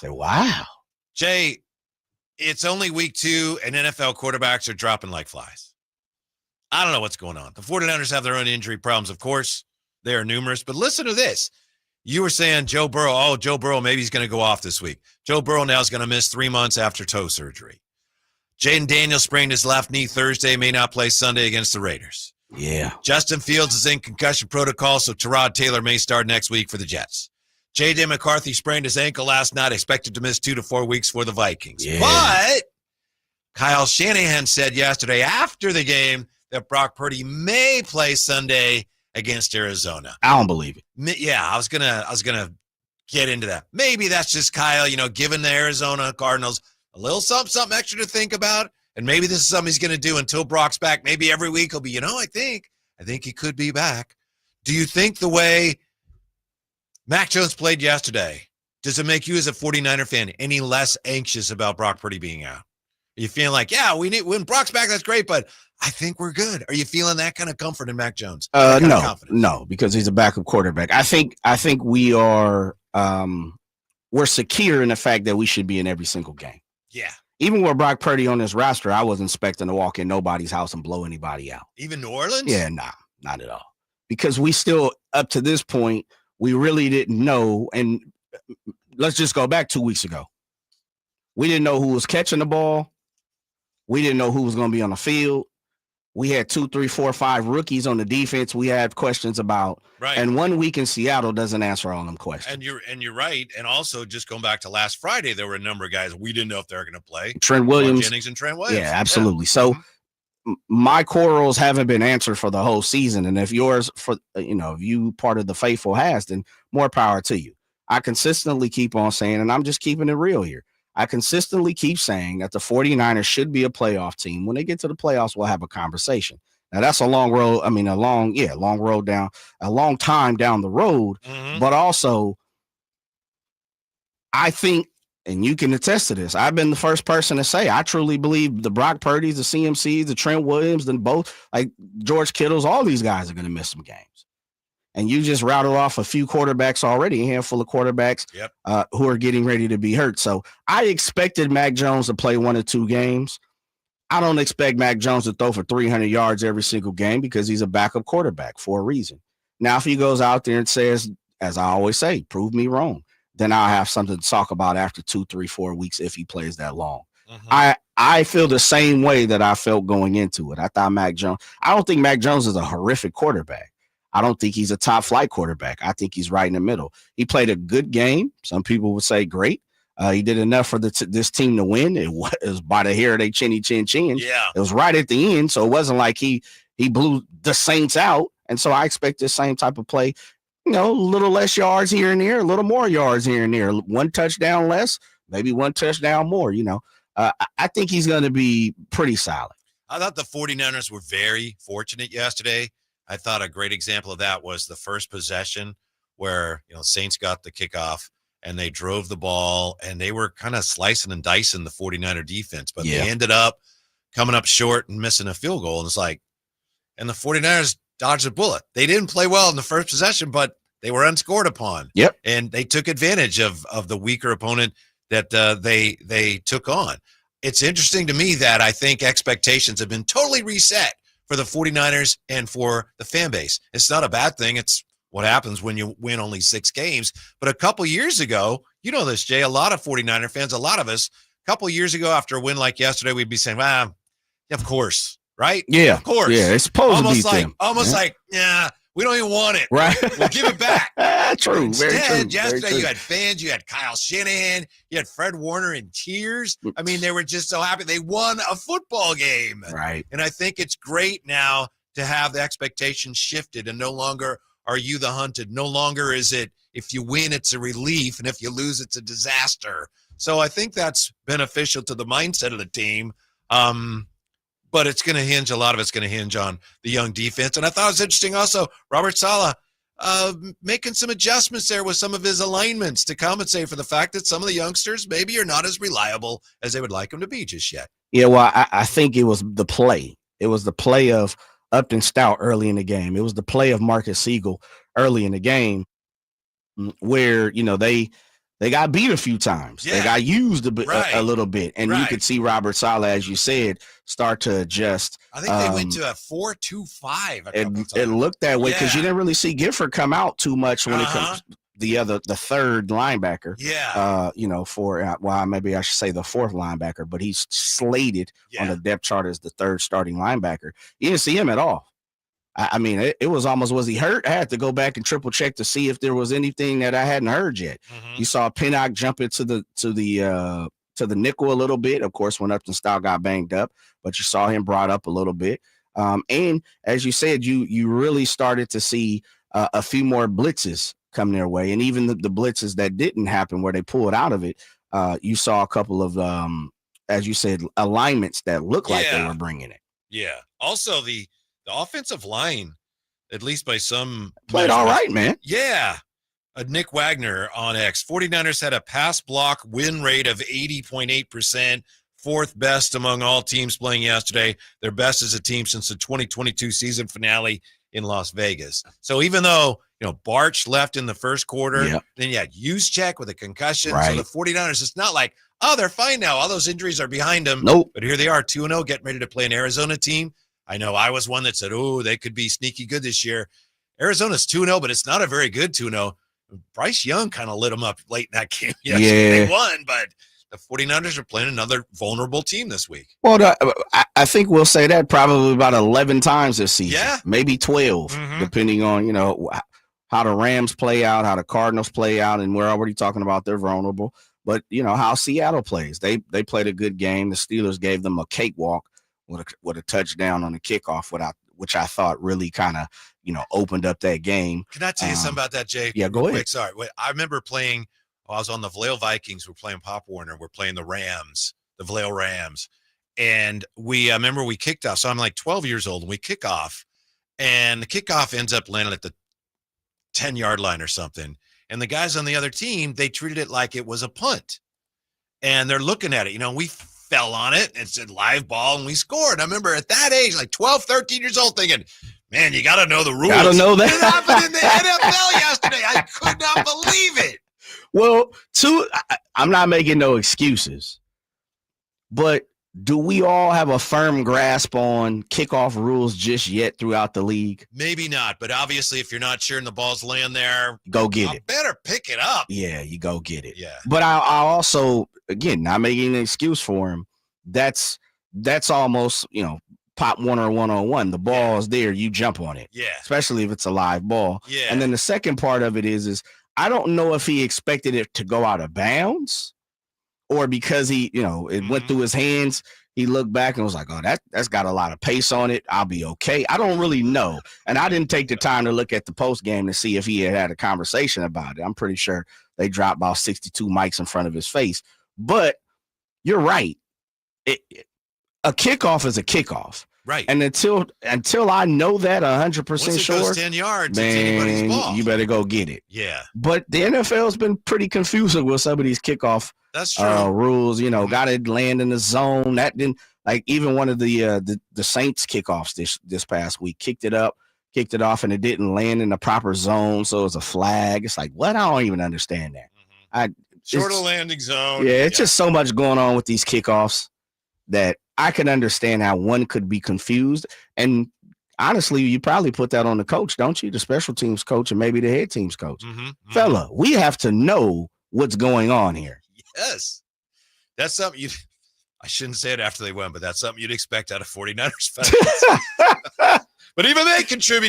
say, wow. Jay, it's only week 2, and NFL quarterbacks are dropping like flies. I don't know what's going on. The 49ers have their own injury problems, of course. They are numerous. But listen to this. You were saying Joe Burrow, maybe he's going to go off this week. Joe Burrow now is going to miss 3 months after toe surgery. Jaden Daniels sprained his left knee Thursday, may not play Sunday against the Raiders. Yeah. Justin Fields is in concussion protocol, so Tyrod Taylor may start next week for the Jets. J.J. McCarthy sprained his ankle last night, expected to miss 2 to 4 weeks for the Vikings. Yeah. But Kyle Shanahan said yesterday after the game that Brock Purdy may play Sunday against Arizona. I don't believe it. Yeah, I was gonna get into that. Maybe that's just Kyle, giving the Arizona Cardinals a little something extra to think about. And maybe this is something he's going to do until Brock's back. Maybe every week he'll be, I think he could be back. Do you think the way Mac Jones played yesterday, does it make you as a 49er fan any less anxious about Brock Purdy being out? Are you feeling like, when Brock's back, that's great, but I think we're good? Are you feeling that kind of comfort in Mac Jones? No, because he's a backup quarterback. I think we are we're secure in the fact that we should be in every single game. Yeah. Even with Brock Purdy on this roster, I wasn't expecting to walk in nobody's house and blow anybody out. Even New Orleans? Yeah, nah, not at all. Because we still, up to this point, we really didn't know. And let's just go back 2 weeks ago. We didn't know who was catching the ball. We didn't know who was going to be on the field. We had 2, 3, 4, 5 rookies on the defense we had questions about. Right. And 1 week in Seattle doesn't answer all them questions. And you're right. And also, just going back to last Friday, there were a number of guys we didn't know if they were going to play. Trent Williams. Jennings and Trent Williams. Yeah, absolutely. Yeah. So my quarrels haven't been answered for the whole season. And if yours, if you part of the faithful has, then more power to you. I consistently keep on saying, and I'm just keeping it real here, I consistently keep saying that the 49ers should be a playoff team. When they get to the playoffs, we'll have a conversation. Now, that's a long road. I mean, a long time down the road. Mm-hmm. But also, I think, and you can attest to this, I've been the first person to say, I truly believe the Brock Purdy's, the CMCs, the Trent Williams, and both, like George Kittle's, all these guys are going to miss some games. And you just rattled off a few quarterbacks already, a handful of quarterbacks who are getting ready to be hurt. So I expected Mac Jones to play 1 or 2 games. I don't expect Mac Jones to throw for 300 yards every single game because he's a backup quarterback for a reason. Now, if he goes out there and says, as I always say, prove me wrong, then I'll have something to talk about after 2, 3, 4 weeks if he plays that long. Mm-hmm. I feel the same way that I felt going into it. I don't think Mac Jones is a horrific quarterback. I don't think he's a top flight quarterback. I think he's right in the middle. He played a good game. Some people would say great. He did enough for this team to win. It was by the hair of their chinny chin chin. Yeah. It was right at the end. So it wasn't like he blew the Saints out. And so I expect the same type of play, a little less yards here and there, a little more yards here and there, 1 touchdown less, maybe 1 touchdown more, I think he's going to be pretty solid. I thought the 49ers were very fortunate yesterday. I thought a great example of that was the first possession where, Saints got the kickoff and they drove the ball and they were kind of slicing and dicing the 49er defense, but they ended up coming up short and missing a field goal. And it's like, and the 49ers dodged a bullet. They didn't play well in the first possession, but they were unscored upon. Yep. And they took advantage of the weaker opponent that they took on. It's interesting to me that I think expectations have been totally reset for the 49ers and for the fan base. It's not a bad thing. It's what happens when you win only 6 games. But a couple years ago, you know this, Jay, a lot of 49er fans, a lot of us, a couple years ago after a win like yesterday, we'd be saying, of course, right? Yeah. Of course. Yeah, it's supposed to be them. Almost like, we don't even want it. Right. We'll give it back. True. Instead, very true. yesterday you had fans, you had Kyle Shanahan, you had Fred Warner in tears. I mean, they were just so happy they won a football game. Right. And I think it's great now to have the expectations shifted and no longer are you the hunted. No longer is it if you win, it's a relief. And if you lose, it's a disaster. So I think that's beneficial to the mindset of the team. But it's going to hinge, a lot of it's going to hinge on the young defense. And I thought it was interesting also, Robert Saleh making some adjustments there with some of his alignments to compensate for the fact that some of the youngsters maybe are not as reliable as they would like them to be just yet. Yeah, well, I think it was the play. It was the play of Upton Stout early in the game. It was the play of Marcus Siegel early in the game where, They got beat a few times. Yeah. They got used a little bit. And you Right. could see Robert Saleh, as you said, start to adjust. I think they went to a 4-2-5 a couple times. It looked that way because Yeah. you didn't really see Gifford come out too much when it comes the third linebacker. Yeah. Maybe I should say the fourth linebacker, but he's slated on the depth chart as the third starting linebacker. You didn't see him at all. I mean, it was almost, was he hurt? I had to go back and triple check to see if there was anything that I hadn't heard yet. You saw Pinnock jump into to the nickel a little bit. Of course, when Upton Style got banged up, but you saw him brought up a little bit. And as you said, you really started to see a few more blitzes come their way. And even the blitzes that didn't happen where they pulled out of it, you saw a couple of, as you said, alignments that looked like they were bringing it. Yeah. Also, the offensive line, at least by some played all right, man. Yeah. Nick Wagner on X. 49ers had a pass block win rate of 80.8%, fourth best among all teams playing yesterday. Their best as a team since the 2022 season finale in Las Vegas. So even though, Barch left in the first quarter, then you had Juszczyk with a concussion. Right. So the 49ers, it's not like, they're fine now. All those injuries are behind them. Nope. But here they are, 2-0, getting ready to play an Arizona team. I know I was one that said, they could be sneaky good this year. Arizona's 2-0, but it's not a very good 2-0. Bryce Young kind of lit them up late in that game. They won, but the 49ers are playing another vulnerable team this week. Well, I think we'll say that probably about 11 times this season. Yeah. Maybe 12, depending on, how the Rams play out, how the Cardinals play out, and we're already talking about they're vulnerable. But, how Seattle plays. They played a good game. The Steelers gave them a cakewalk with a touchdown on the kickoff, which I thought really kind of, opened up that game. Can I tell you something about that, Jay? Yeah, go ahead. Sorry. I remember playing, I was on the Vallejo Vikings. We're playing Pop Warner. We're playing the Vallejo Rams. And I remember we kicked off. So I'm like 12 years old and we kick off. And the kickoff ends up landing at the 10-yard line or something. And the guys on the other team, they treated it like it was a punt. And they're looking at it. We fell on it and said live ball and we scored. I remember at that age, like 12, 13 years old, thinking, man, you got to know the rules. Got to know that. It happened in the NFL yesterday. I could not believe it. Well, I'm not making no excuses, but do we all have a firm grasp on kickoff rules just yet throughout the league? Maybe not, but obviously if you're not sure and the ball's laying there, go get it. Better pick it up. Yeah, you go get it. Yeah. But I also, again, not making an excuse for him. That's almost, Pop Warner 101. The ball is there, you jump on it. Yeah. Especially if it's a live ball. Yeah. And then the second part of it is I don't know if he expected it to go out of bounds or because he, it went through his hands. He looked back and was like, that's got a lot of pace on it. I'll be okay. I don't really know. And I didn't take the time to look at the post game to see if he had a conversation about it. I'm pretty sure they dropped about 62 mics in front of his face. But you're right. A kickoff is a kickoff. Right. And until I know that 100% sure, goes 10 yards, man, it's anybody's ball. You better go get it. Yeah. But the NFL's been pretty confusing with some of these kickoff rules. Got to land in the zone. That didn't, like, even one of the Saints kickoffs this past week, kicked it off, and it didn't land in the proper zone, so it was a flag. It's like, what? I don't even understand that. Short of landing zone. Yeah, it's just so much going on with these kickoffs that I can understand how one could be confused. And honestly, you probably put that on the coach, don't you? The special teams coach and maybe the head teams coach. Fella, we have to know what's going on here. Yes. That's something I shouldn't say it after they won, but that's something you'd expect out of 49ers fans. But even they contribute.